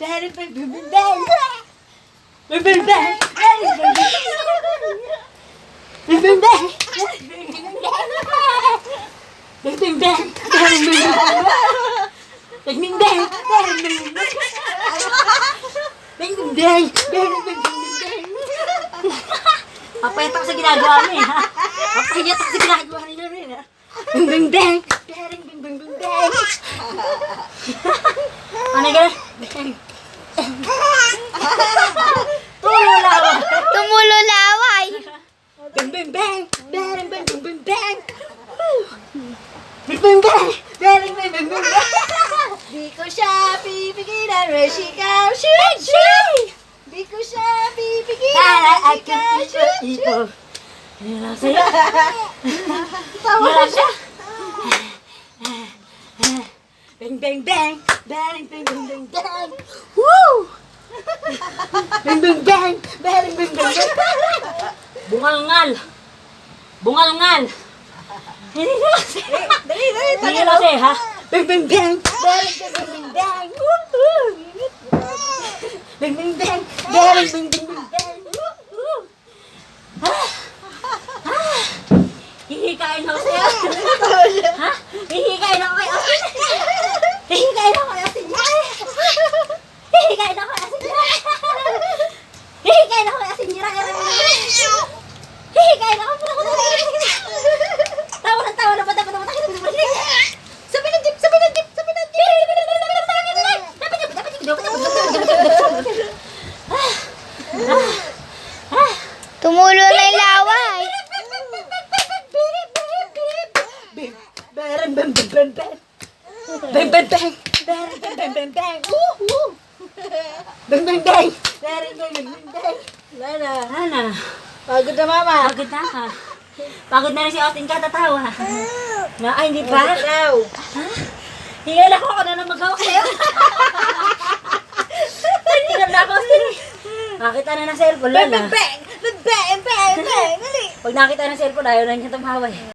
bang, bang, bang, bang, bang. Bang, bang, bang. Bang, bang, bang. Bang, bang, bang. Bang, bang, bang. Bang, bang, bang. Papayatak sa ginagawa mo eh, ha? Papayatak sa ginagawa nila rin, ha? Bang, bang, bang. Bang, bang, bang, bang. Ano ka? Tumulaway. Tumululaway. Bang, bang, bang. Bang, bang, bang, bang, bang. Bang, bang, bang. Bang, bang, bang, bang, bang. Di ko siya pipigilan, resikaw, shoot, shoot. Di ko siya pipigilan, resikaw, shoot, shoot. Yan lang sa'yo. Tawa na siya. Bang, bang, bang. Bang, bang, bang, bang, bang. Woo! Bang, bang, bang. Bang, bang, bang, bang. Bungalngal. Bungalngal. Hindi na kasi. Dali. Hindi na kasi, ha? Bang, bang, bang. Bang, bang, bang, bang. Woo! Bang, bang, bang. Bang, bang, bang, bang. Woo! Hihikain ako sa'yo. Ha? Hihikain ako kay Austin. Hihikain ako kay Austin. Hihikain ako kay Austin. Hihikain ako kay Austin. Hihikain ako. Tawa na ba? Sabi ng jeep. Tumulo na yung laway. Bang, bang, bang, bang, bang. Bang, bang, bang. Bang, bang, bang, bang, bang. Woo! Bang, bang, bang. Bang, bang, bang, bang. Lana. Pagod na mama. Pagod na ka. Pagod na rin si Austin katatawa. Ay, hindi pa? Daw. Hingal ako na lang magawa kayo. Hingal na ako, Austin. Nakita na ng cellphone, Lala. Bang! Bang! Bang! Bang! Bang! Pag nakita ng cellphone, ayaw na niya tumawa eh.